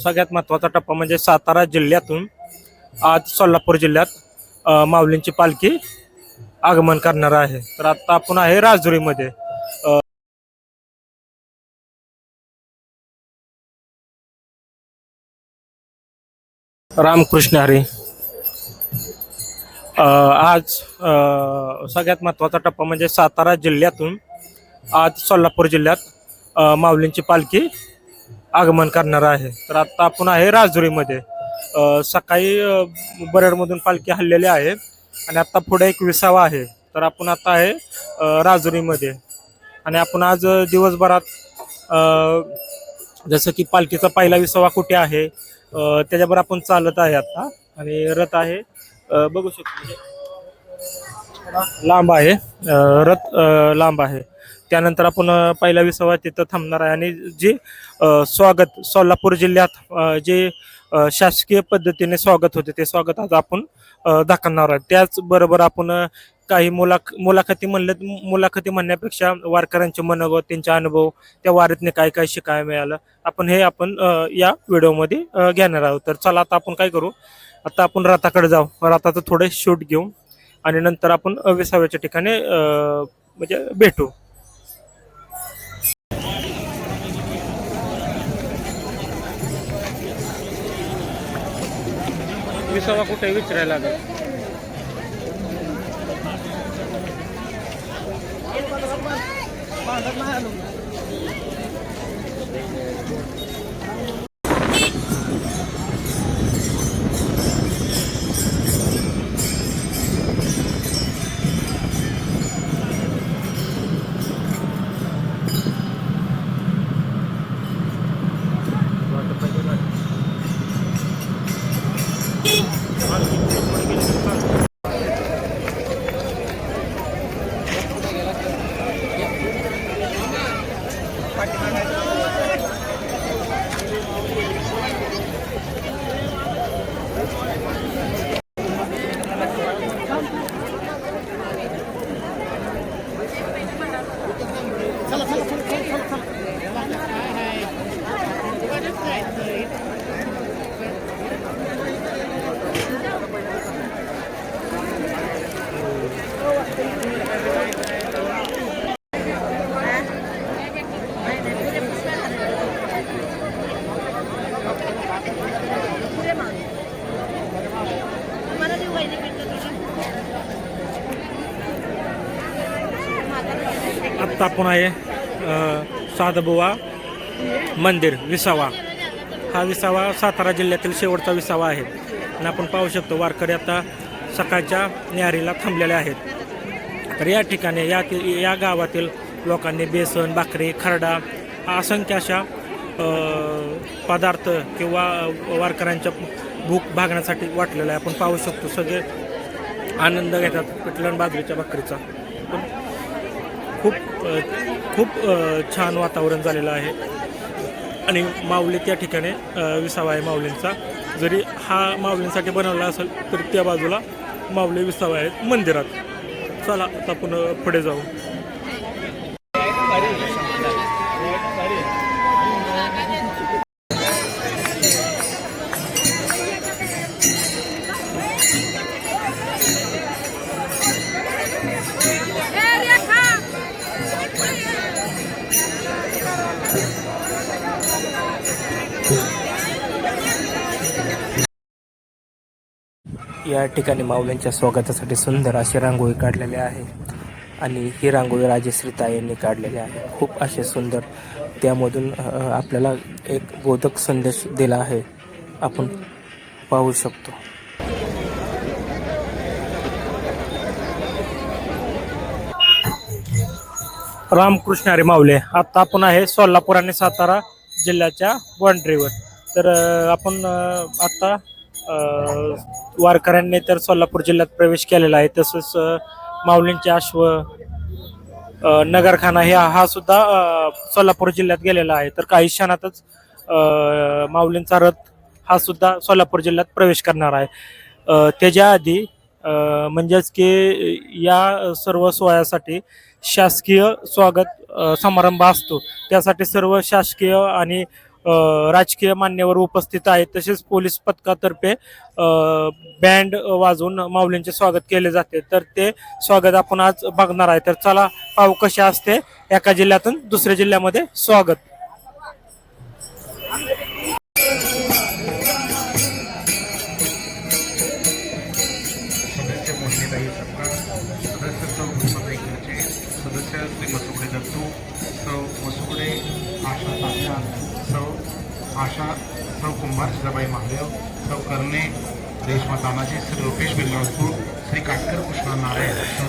सगळ्यात महत्त्वाचा टप्पा म्हणजे सातारा जिल्ह्यातून आज सोलापूर जिल्ह्यात माऊलींची पालखी आगमन करणार आहे. तर आता आपण आहे राजुरीमध्ये. रामकृष्ण हरी. आज सगळ्यात महत्त्वाचा टप्पा म्हणजे सातारा जिल्ह्यातून आज सोलापूर जिल्ह्यात माऊलींची पालखी आगमन करणार आहे. तर आता आपण आहे राजुरीमध्ये. सकाळी बरडमधून पालखी हल्लेली आहे आणि आता पुढे एक विसावा आहे. तर आपण आता आहे राजुरीमध्ये आणि आपण आज दिवसभरात जसं की पालखीचा पहिला विसावा कुठे आहे त्याच्यावर आपण चालत आहे आता. आणि रथ आहे बघू शकतो म्हणजे लांब आहे. रथ लांब आहे. त्यानंतर आपण पहिला विसावा तिथं थांबणार आहे आणि जे स्वागत सोलापूर जिल्ह्यात जे शासकीय पद्धतीने स्वागत होते ते स्वागत आज आपण दाखवणार आहे. त्याचबरोबर आपण काही मुलाखती मुलाखती म्हणण्यापेक्षा वारकऱ्यांचे मनोगत, त्यांचे अनुभव, त्या वारीतने काय काय शिकायला मिळालं आपण या व्हिडिओमध्ये घेणार आहोत. तर चला आता आपण काय करू, आता आपण रथाकडे जाऊ, रथाचं थोडे शूट घेऊ आणि नंतर आपण विसाव्याच्या ठिकाणी म्हणजे भेटू. विसावा कुठे विचारायला लागेल. आत्ता आपण आहे साधबुवा मंदिर विसावा. हा विसावा सातारा जिल्ह्यातील शेवटचा विसावा आहे आणि आपण पाहू शकतो वारकरी आता सकाळच्या न्याहारीला थांबलेले आहेत. तर या ठिकाणी या गावातील लोकांनी बेसन, भाकरी, खरडा असंख्य अशा पदार्थ किंवा वारकऱ्यांच्या भूक भागण्यासाठी वाटलेला आहे. आपण पाहू शकतो सगळे आनंद घेतात पिठलं बाजरीच्या भाकरीचा. खूप छान वातावरण झालेलं आहे आणि माऊली त्या ठिकाणी विसावा आहे माऊलींचा. जरी हा माऊलींसाठी बनवला असेल तरी त्या बाजूला माऊली विसावा आहेत मंदिरात. चला आता आपण पुढे जाऊ. या ठिकाणी माऊलींच्या स्वागतासाठी सुंदर अशी रांगोळी काढलेली आहे आणि ही रांगोळी राजश्रीता यांनी काढलेली आहे. खूप असे सुंदर त्यामधून आपल्याला एक बोधक संदेश दिला आहे, आपण पाहू शकतो. रामकृष्ण हरी माऊले. आता आपण आहे सोलापूर आणि सातारा जिल्ह्याच्या बाँड्रीवर. तर आपण आता वारकऱ्यांनी तर सोलापूर जिल्ह्यात प्रवेश केलेला आहे. तसंच माऊलींचे अश्व नगरखाना हा सुद्धा सोलापूर जिल्ह्यात गेलेला आहे. तर काही क्षणातच माऊलींचा रथ हा सुद्धा सोलापूर जिल्ह्यात प्रवेश करणार आहे. त्याच्या आधी म्हणजेच की या सर्व सोहळ्यासाठी शासकीय स्वागत समारंभ असतो. त्यासाठी सर्व शासकीय आणि राजकीय मान्यवर उपस्थित आहेत. तसेच पोलीस पथकातर्फे बँड वाजवून माऊलींचे स्वागत केले जाते. तर ते स्वागत आपण आज बघणार आहे. तर चला पाहू कसे असते एका जिल्ह्यातून दुसऱ्या जिल्ह्यामध्ये स्वागत. सदस्य मोहिनीताई सरकार, सदस्य सौ गुरुपत ऐकण्याचे सदस्य श्री मसुगडे दत्तू, सौ मसुगडे आशा तात्या, सौ कुंभार सीताबाई महादेव, सौ कर्णे रेशमा तानाजी, श्री रुपेश बिल्लासपूर, श्री काटकर कृष्णा नारायण, सौ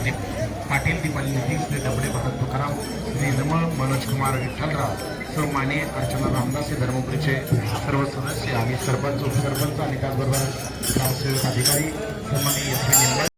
पाटील दीपाली नितीन, श्री डबडे भरत तुकाराम, श्री निर्मळ मनोज कुमार विठ्ठलराव, सौ माने अर्चना रामदास हे धर्मपुरीचे सर्व सदस्य आणि सरपंच उपसरपंच आणि त्याचबरोबर ग्रामसेवक अधिकारी सन्माननीय एस.